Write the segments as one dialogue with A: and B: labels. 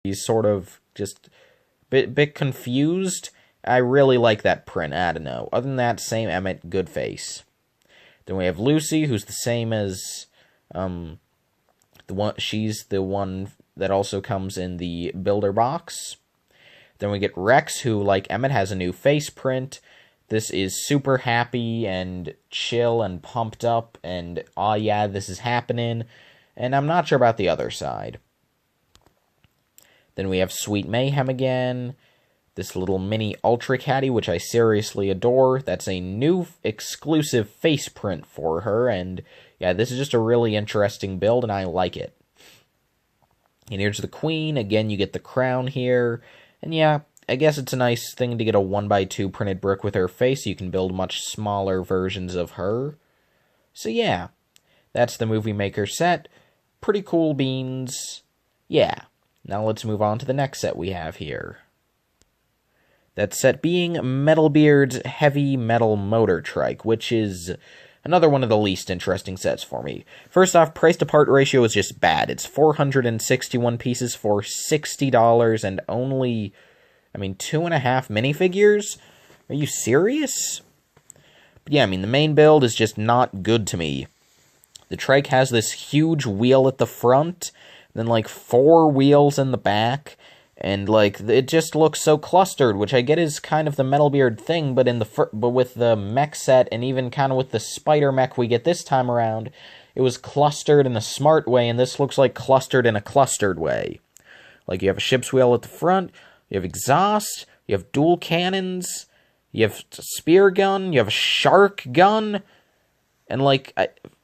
A: He's sort of just bit confused. I really like that print. I don't know. Other than that, same Emmett, good face. Then we have Lucy, who's the same as she's the one that also comes in the builder box. Then we get Rex, who, like Emmett, has a new face print. This is super happy and chill and pumped up, and oh yeah, this is happening. And I'm not sure about the other side. Then we have Sweet Mayhem again. This little mini Ultra Caddy, which I seriously adore. That's a new exclusive face print for her, and yeah, this is just a really interesting build, and I like it. And here's the Queen. Again, you get the crown here. And yeah, I guess it's a nice thing to get a 1x2 printed brick with her face. You can build much smaller versions of her. So yeah, that's the Movie Maker set. Pretty cool beans. Yeah. Now let's move on to the next set we have here. That set being Metalbeard's Heavy Metal Motor Trike, which is another one of the least interesting sets for me. First off, price-to-part ratio is just bad. It's 461 pieces for $60 and only, 2.5 minifigures? Are you serious? But yeah, the main build is just not good to me. The trike has this huge wheel at the front, then 4 wheels in the back, and it just looks so clustered, which I get is kind of the Metalbeard thing, but with the mech set and even kind of with the spider mech we get this time around, it was clustered in a smart way, and this looks like clustered in a clustered way. You have a ship's wheel at the front, you have exhaust, you have dual cannons, you have a spear gun, you have a shark gun, and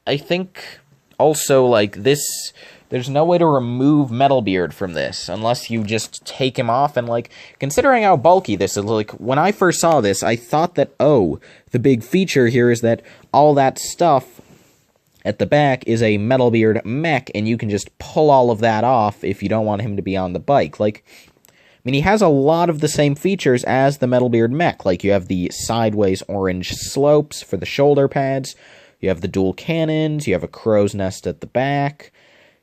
A: I think also this. There's no way to remove Metalbeard from this, unless you just take him off, and, considering how bulky this is, when I first saw this, I thought that, oh, the big feature here is that all that stuff at the back is a Metalbeard mech, and you can just pull all of that off if you don't want him to be on the bike. He has a lot of the same features as the Metalbeard mech, you have the sideways orange slopes for the shoulder pads, you have the dual cannons, you have a crow's nest at the back,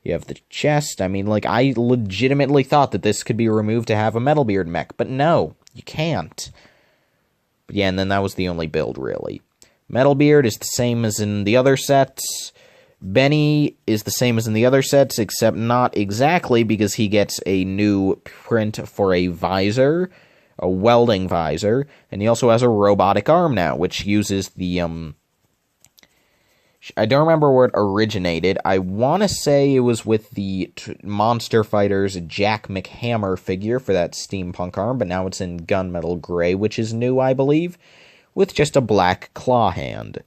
A: you have the chest. I legitimately thought that this could be removed to have a Metalbeard mech, but no, you can't. But yeah, and then that was the only build, really. Metalbeard is the same as in the other sets. Benny is the same as in the other sets, except not exactly, because he gets a new print for a visor, a welding visor, and he also has a robotic arm now, which uses the, I don't remember where it originated. I want to say it was with the Monster Fighters Jack McHammer figure for that steampunk arm, but now it's in gunmetal gray, which is new, I believe, with just a black claw hand.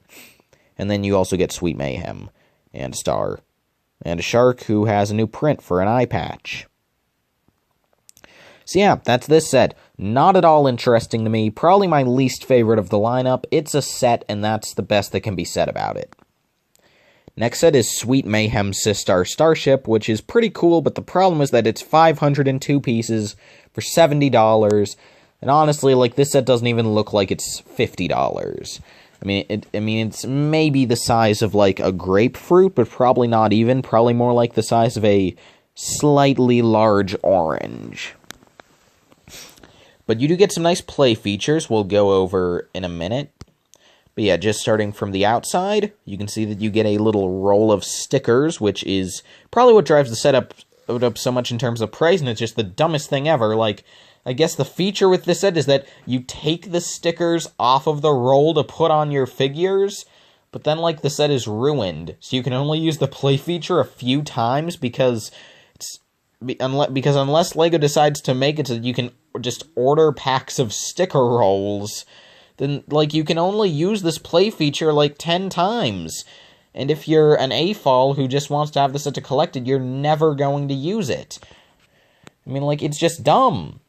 A: And then you also get Sweet Mayhem, and Star, and a shark who has a new print for an eye patch. So yeah, that's this set. Not at all interesting to me, probably my least favorite of the lineup. It's a set, and that's the best that can be said about it. Next set is Sweet Mayhem Sistar Starship, which is pretty cool, but the problem is that it's 502 pieces for $70, and honestly, this set doesn't even look like it's $50. It's maybe the size of, a grapefruit, but probably not even, probably more like the size of a slightly large orange. But you do get some nice play features we'll go over in a minute. But yeah, just starting from the outside, you can see that you get a little roll of stickers, which is probably what drives the setup up so much in terms of price, and it's just the dumbest thing ever. I guess the feature with this set is that you take the stickers off of the roll to put on your figures, but then, the set is ruined, so you can only use the play feature a few times because unless LEGO decides to make it so that you can just order packs of sticker rolls, then, you can only use this play feature, 10 times. And if you're an AFOL who just wants to have the set to collect it, you're never going to use it. It's just dumb.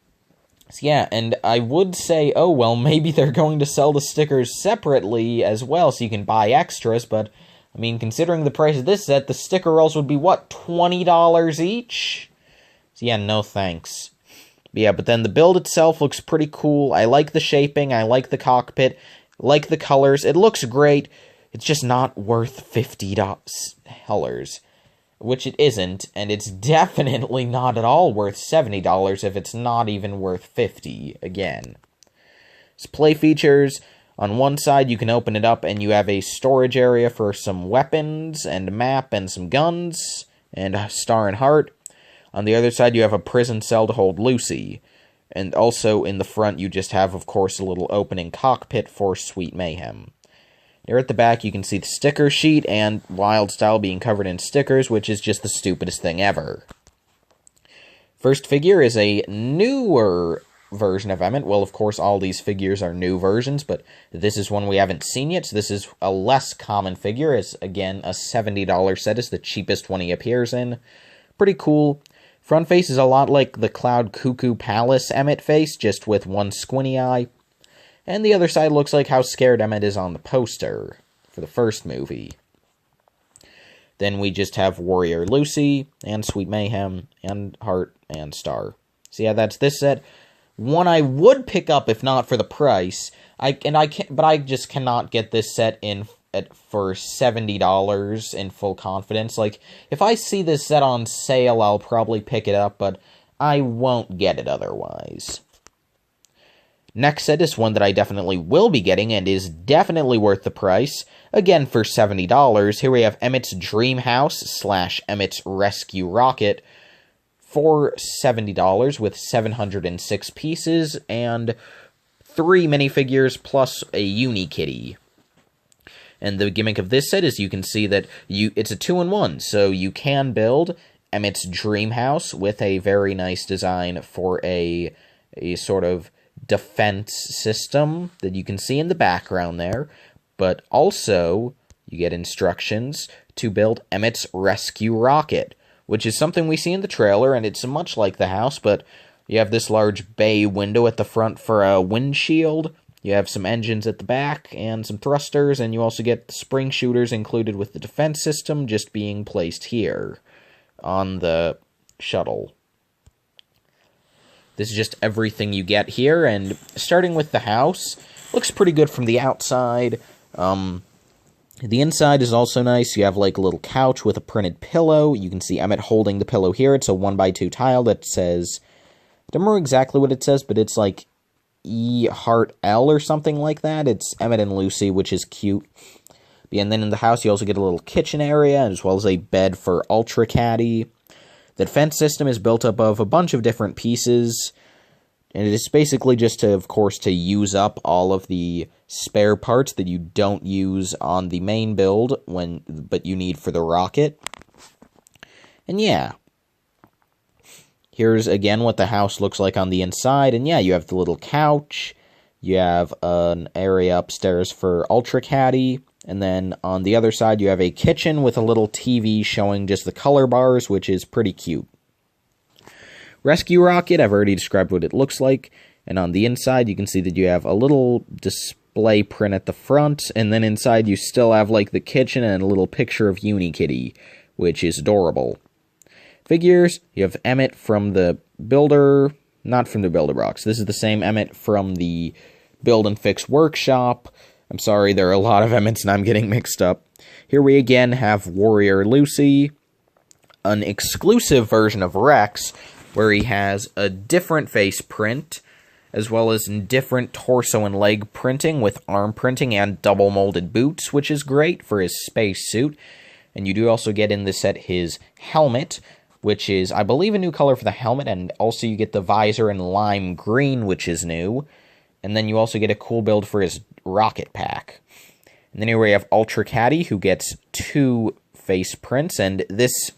A: So yeah, and I would say, oh, well, maybe they're going to sell the stickers separately as well, so you can buy extras, but, considering the price of this set, the sticker rolls would be, what, $20 each? So yeah, no thanks. Yeah, but then the build itself looks pretty cool. I like the shaping, I like the cockpit, like the colors. It looks great. It's just not worth $50. which it isn't, and it's definitely not at all worth $70 if it's not even worth $50 again. Its play features: on one side you can open it up and you have a storage area for some weapons and a map and some guns and a star and heart. On the other side you have a prison cell to hold Lucy. And also in the front you just have, of course, a little opening cockpit for Sweet Mayhem. Here at the back you can see the sticker sheet and Wyldstyle being covered in stickers, which is just the stupidest thing ever. First figure is a newer version of Emmett. Well, of course, all these figures are new versions, but this is one we haven't seen yet, so this is a less common figure. It's, again, a $70 set. It's the cheapest one he appears in. Pretty cool. Front face is a lot like the Cloud Cuckoo Palace Emmett face, just with one squinty eye. And the other side looks like how scared Emmett is on the poster for the first movie. Then we just have Warrior Lucy, and Sweet Mayhem, and Heart, and Star. So yeah, that's this set. One I would pick up if not for the price. But I just cannot get this set for $70 in full confidence. Like, if I see this set on sale, I'll probably pick it up, but I won't get it otherwise. Next set is one that I definitely will be getting and is definitely worth the price. Again, for $70. Here we have Emmett's Dream House / Emmett's Rescue Rocket for $70 with 706 pieces and 3 minifigures plus a Unikitty. And the gimmick of this set is you can see that it's a 2-in-1, so you can build Emmett's Dream House with a very nice design for a sort of defense system that you can see in the background there, but also you get instructions to build Emmett's Rescue Rocket, which is something we see in the trailer, and it's much like the house, but you have this large bay window at the front for a windshield, you have some engines at the back, and some thrusters, and you also get spring shooters included with the defense system just being placed here on the shuttle. This is just everything you get here, and starting with the house, looks pretty good from the outside. The inside is also nice. You have like a little couch with a printed pillow. You can see Emmett holding the pillow here. It's a 1x2 tile that says, I don't remember exactly what it says, but it's like E Heart L or something like that. It's Emmett and Lucy, which is cute. And then in the house, you also get a little kitchen area, as well as a bed for Ultra Caddy. The defense system is built up of a bunch of different pieces, and it is basically just to, of course, to use up all of the spare parts that you don't use on the main build, but you need for the rocket. And yeah. Here's, again, what the house looks like on the inside, and yeah, you have the little couch, you have an area upstairs for Ultra Caddy, and then on the other side you have a kitchen with a little TV showing just the color bars, which is pretty cute. Rescue Rocket, I've already described what it looks like, and on the inside you can see that you have a little display print at the front, and then inside you still have like the kitchen and a little picture of Unikitty, which is adorable. Figures, you have Emmett from the Builder, not from the Builder box. This is the same Emmett from the Build and Fix Workshop. I'm sorry, there are a lot of Emmets and I'm getting mixed up. Here we again have Warrior Lucy, an exclusive version of Rex, where he has a different face print, as well as different torso and leg printing with arm printing and double molded boots, which is great for his space suit. And you do also get in this set his helmet, which is, I believe, a new color for the helmet, and also you get the visor in lime green, which is new. And then you also get a cool build for his rocket pack. And then here we have Ultra Caddy, who gets 2 face prints, and this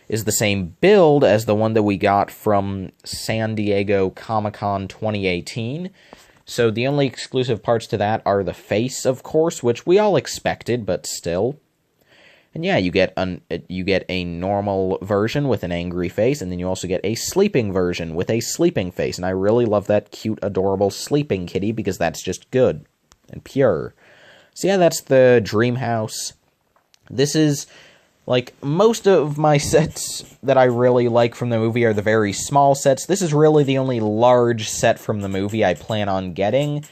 A: is the same build as the one that we got from San Diego Comic-Con 2018. So the only exclusive parts to that are the face, of course, which we all expected, but still. And yeah, you get a normal version with an angry face, and then you also get a sleeping version with a sleeping face. And I really love that cute, adorable sleeping kitty, because that's just good and pure. So yeah, that's the Dream House. This is, like, most of my sets that I really like from the movie are the very small sets. This is really the only large set from the movie I plan on getting.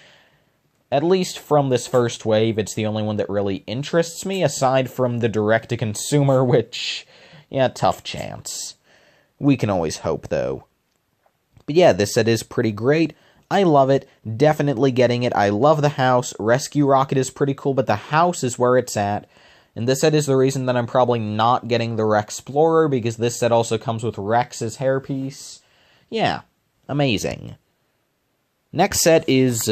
A: At least from this first wave, it's the only one that really interests me, aside from the direct-to-consumer, which Yeah, tough chance. We can always hope, though. But yeah, this set is pretty great. I love it. Definitely getting it. I love the house. Rescue Rocket is pretty cool, but the house is where it's at. And this set is the reason that I'm probably not getting the Rexplorer, because this set also comes with Rex's hairpiece. Yeah, amazing. Next set is,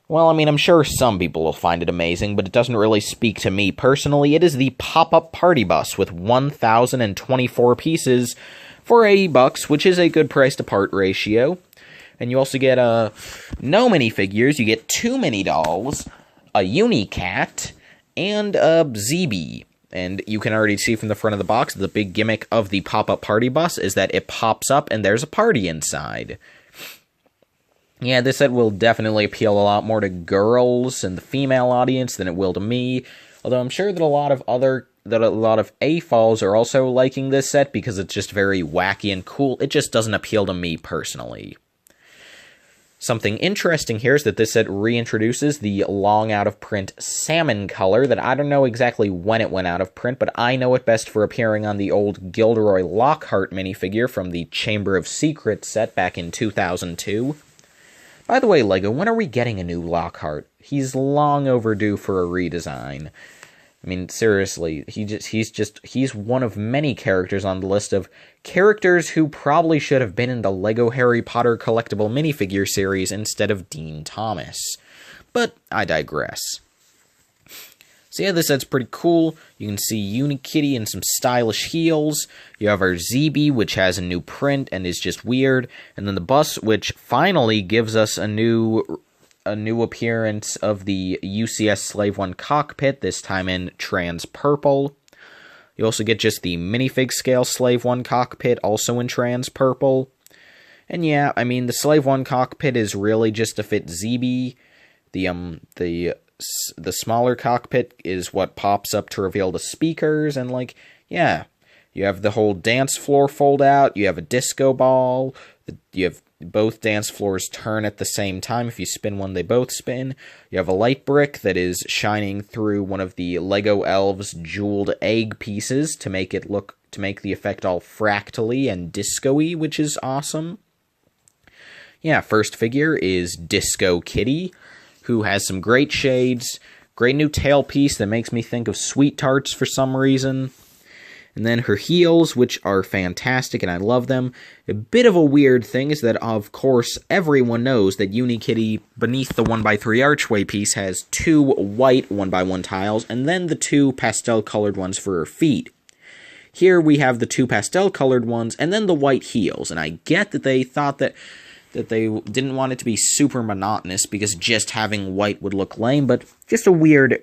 A: well, I mean, I'm sure some people will find it amazing, but it doesn't really speak to me personally. It is the Pop-Up Party Bus with 1,024 pieces for $80, which is a good price-to-part ratio. And you also get, no minifigures. You get 2 mini dolls, a Unicat, and a Zeeby. And you can already see from the front of the box, the big gimmick of the Pop-Up Party Bus is that it pops up and there's a party inside. Yeah, this set will definitely appeal a lot more to girls and the female audience than it will to me. Although I'm sure that a lot of AFOLs are also liking this set because it's just very wacky and cool. It just doesn't appeal to me personally. Something interesting here is that this set reintroduces the long out of print salmon color that I don't know exactly when it went out of print, but I know it best for appearing on the old Gilderoy Lockhart minifigure from the Chamber of Secrets set back in 2002. By the way, LEGO, when are we getting a new Lockhart? He's long overdue for a redesign. I mean, seriously, he's one of many characters on the list of characters who probably should have been in the LEGO Harry Potter collectible minifigure series instead of Dean Thomas. But I digress. So yeah, this set's pretty cool. You can see Unikitty and some stylish heels. You have our Zeeby, which has a new print and is just weird. And then the bus, which finally gives us a new appearance of the UCS Slave One cockpit, this time in trans purple. You also get just the minifig scale Slave One cockpit, also in trans purple. And yeah, I mean, the Slave One cockpit is really just to fit Zeeby. The smaller cockpit is what pops up to reveal the speakers, and like, yeah, you have the whole dance floor fold out, you have a disco ball, you have both dance floors turn at the same time. If you spin one, they both spin. You have a light brick that is shining through one of the Lego Elves jeweled egg pieces to make the effect all fractally and disco-y, which is awesome. Yeah, first figure is Disco Kitty, who has some great shades, great new tailpiece that makes me think of Sweet Tarts for some reason. And then her heels, which are fantastic, and I love them. A bit of a weird thing is that, of course, everyone knows that Unikitty, beneath the 1x3 archway piece, has 2 white 1x1 tiles, and then the 2 pastel-colored ones for her feet. Here we have the 2 pastel-colored ones, and then the white heels, and I get that they thought that they didn't want it to be super monotonous because just having white would look lame, but just a weird,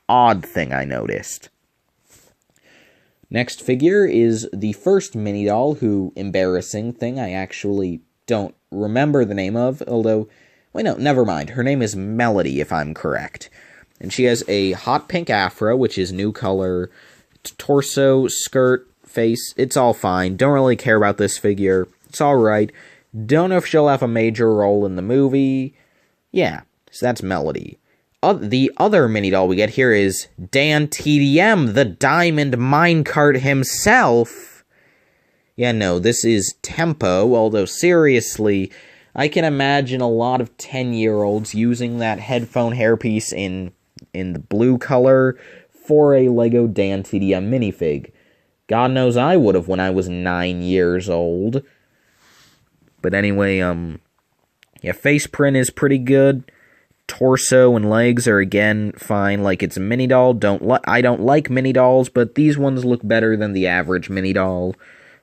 A: odd thing I noticed. Next figure is the first mini doll, who, embarrassing thing, I actually don't remember the name of, although, wait, no, never mind. Her name is Melody, if I'm correct. And she has a hot pink afro, which is new color, torso, skirt, face, it's all fine. Don't really care about this figure. It's alright. Don't know if she'll have a major role in the movie. Yeah, so that's Melody. The other mini doll we get here is Dan TDM, the Diamond Minecart himself. Yeah, no, this is Tempo, although seriously, I can imagine a lot of 10-year-olds using that headphone hairpiece in the blue color for a LEGO Dan TDM minifig. God knows I would have when I was 9 years old. But anyway, yeah, face print is pretty good. Torso and legs are, again, fine. Like, it's a mini doll. I don't like mini dolls, but these ones look better than the average mini doll.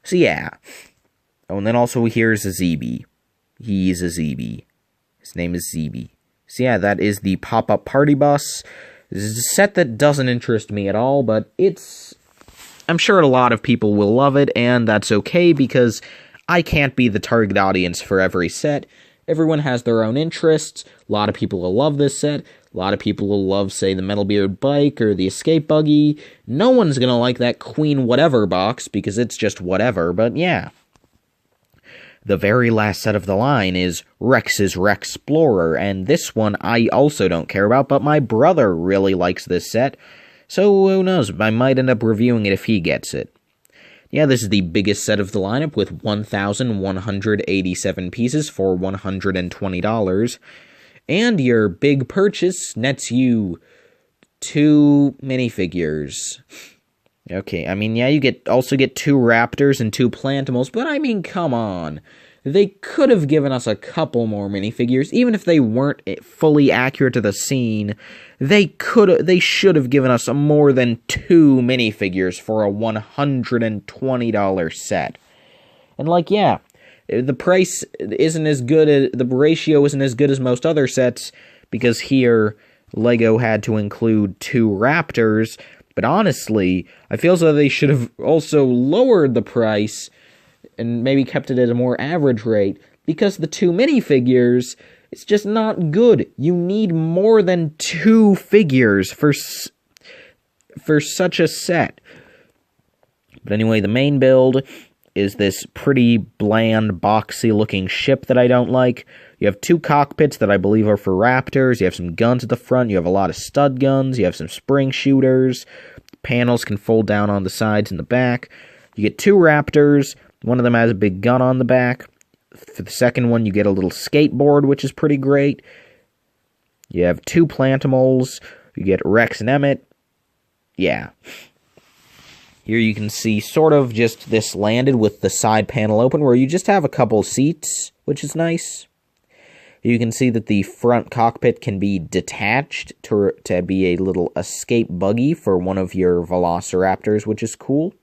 A: So, yeah. Oh, and then also here's a Zeeby. He's a Zeeby. His name is Zeeby. So, yeah, that is the Pop-Up Party Bus. This is a set that doesn't interest me at all, but I'm sure a lot of people will love it, and that's okay, because I can't be the target audience for every set. Everyone has their own interests. A lot of people will love this set. A lot of people will love, say, the Metalbeard bike or the Escape Buggy. No one's gonna like that Queen Whatever box, because it's just whatever, but yeah. The very last set of the line is Rex's Rexplorer, and this one I also don't care about, but my brother really likes this set, so who knows, I might end up reviewing it if he gets it. Yeah, this is the biggest set of the lineup with 1,187 pieces for $120. And your big purchase nets you 2 minifigures. Okay, I mean, yeah, you also get 2 Raptors and 2 Plantimals, but I mean, come on. They could have given us a couple more minifigures, even if they weren't fully accurate to the scene. They should have given us more than 2 minifigures for a $120 set. And like, yeah, the price isn't as good, the ratio isn't as good as most other sets, because here, LEGO had to include 2 Raptors, but honestly, I feel as though they should have also lowered the price and maybe kept it at a more average rate, because the 2 minifigures, it's just not good. You need more than 2 figures for such a set. But anyway, the main build is this pretty bland, boxy-looking ship that I don't like. You have 2 cockpits that I believe are for Raptors. You have some guns at the front. You have a lot of stud guns. You have some spring shooters. Panels can fold down on the sides and the back. You get 2 Raptors. One of them has a big gun on the back. For the second one, you get a little skateboard, which is pretty great. You have 2 Plantimals. You get Rex and Emmett. Yeah. Here you can see sort of just this landed with the side panel open, where you just have a couple seats, which is nice. You can see that the front cockpit can be detached to be a little escape buggy for one of your Velociraptors, which is cool.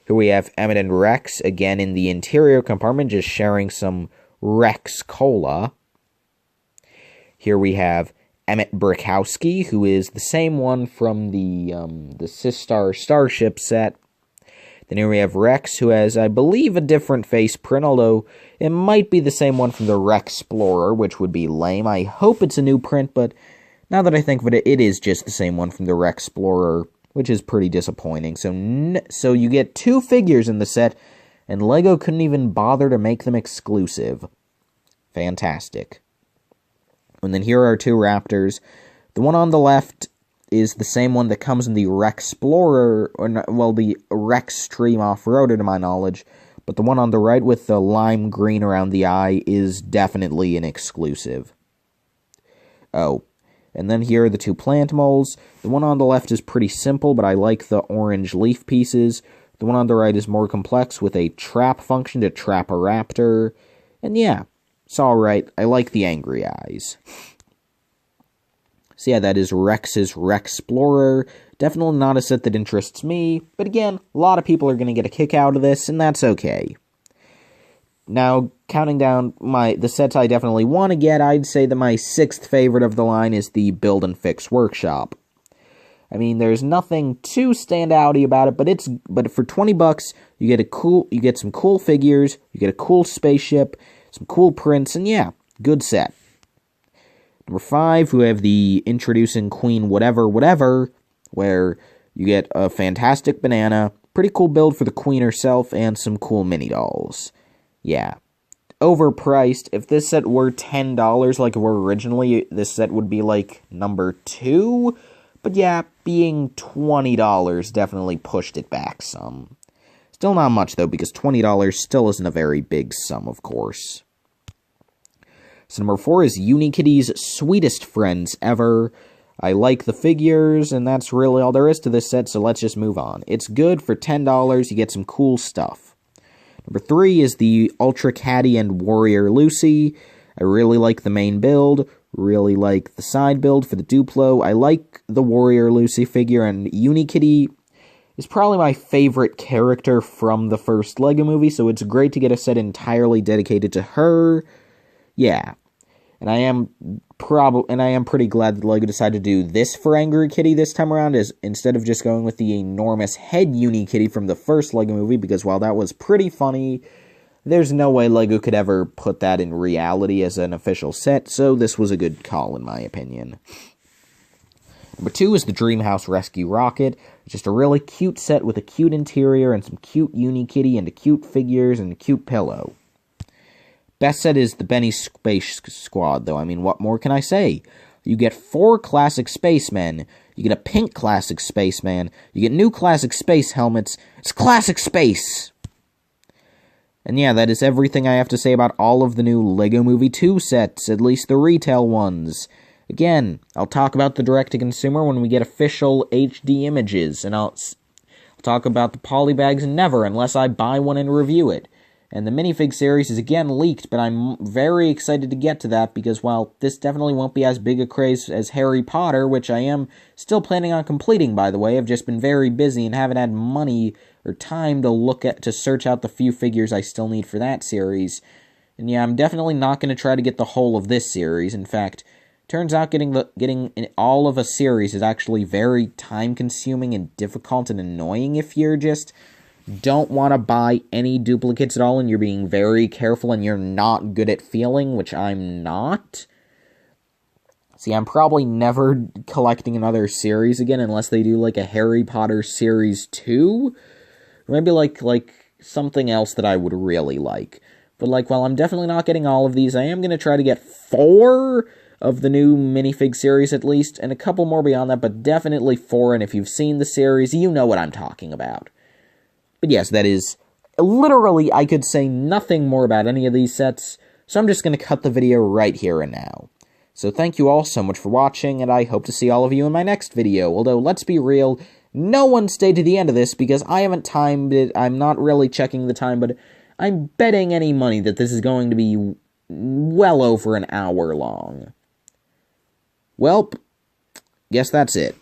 A: Here we have Emmett and Rex, again in the interior compartment, just sharing some Rex Cola. Here we have Emmett Brickowski, who is the same one from the Sistar Starship set. Then here we have Rex, who has, I believe, a different face print, although it might be the same one from the Rexplorer, which would be lame. I hope it's a new print, but now that I think of it, it is just the same one from the Rexplorer, which is pretty disappointing. So you get 2 figures in the set, and LEGO couldn't even bother to make them exclusive. Fantastic. And then here are 2 Raptors. The one on the left is the same one that comes in the Rexplorer, well, the Rextreme Off-Roader to my knowledge, but the one on the right with the lime green around the eye is definitely an exclusive. Oh, and then here are the 2 Plantimals. The one on the left is pretty simple, but I like the orange leaf pieces. The one on the right is more complex with a trap function to trap a raptor. And yeah, it's alright. I like the angry eyes. So yeah, that is Rex's Rexplorer. Definitely not a set that interests me, but again, a lot of people are going to get a kick out of this, and that's okay. Now, counting down the sets I definitely want to get, I'd say that my 6th favorite of the line is the Build and Fix Workshop. I mean, there's nothing too standouty about it, but for $20, you get some cool figures, you get a cool spaceship, some cool prints, and yeah, good set. Number 5, we have the Introducing Queen Whatever, where you get a fantastic banana, pretty cool build for the queen herself, and some cool mini dolls. Yeah. Overpriced. If this set were $10 like it were originally, this set would be like number 2. But yeah, being $20 definitely pushed it back some. Still not much though, because $20 still isn't a very big sum, of course. So number 4 is Unikitty's Sweetest Friends Ever. I like the figures, and that's really all there is to this set, so let's just move on. It's good for $10, you get some cool stuff. Number 3 is the Ultra Caddy and Warrior Lucy. I really like the main build, really like the side build for the Duplo. I like the Warrior Lucy figure, and Unikitty is probably my favorite character from the first LEGO movie, so it's great to get a set entirely dedicated to her. Yeah, and I am pretty glad that LEGO decided to do this for Angry Kitty this time around, instead of just going with the enormous head Unikitty from the first LEGO movie, because while that was pretty funny, there's no way LEGO could ever put that in reality as an official set, so this was a good call in my opinion. Number 2 is the Dreamhouse Rescue Rocket. It's just a really cute set with a cute interior and some cute Unikitty and cute figures and a cute pillow. Best set is the Benny Space Squad, though. I mean, what more can I say? you get 4 classic spacemen, you get a pink classic spaceman, you get new classic space helmets. It's classic space! And yeah, that is everything I have to say about all of the new LEGO Movie 2 sets, at least the retail ones. Again, I'll talk about the direct-to-consumer when we get official HD images, and I'll talk about the polybags never unless I buy one and review it. And the minifig series is again leaked, but I'm very excited to get to that because while this definitely won't be as big a craze as Harry Potter, which I am still planning on completing, by the way, I've just been very busy and haven't had money or time to search out the few figures I still need for that series. And yeah, I'm definitely not going to try to get the whole of this series. In fact, turns out getting all of a series is actually very time-consuming and difficult and annoying if you're just don't want to buy any duplicates at all and you're being very careful and you're not good at feeling, which I'm not. See, I'm probably never collecting another series again unless they do like a Harry Potter Series 2. Or maybe like something else that I would really like. But like, while I'm definitely not getting all of these, I am going to try to get 4 of the new minifig series at least, and a couple more beyond that, but definitely 4, and if you've seen the series, you know what I'm talking about. But yes, that is, literally, I could say nothing more about any of these sets, so I'm just going to cut the video right here and now. So thank you all so much for watching, and I hope to see all of you in my next video, although, let's be real, no one stayed to the end of this, because I haven't timed it, I'm not really checking the time, but I'm betting any money that this is going to be well over an hour long. Welp, guess that's it.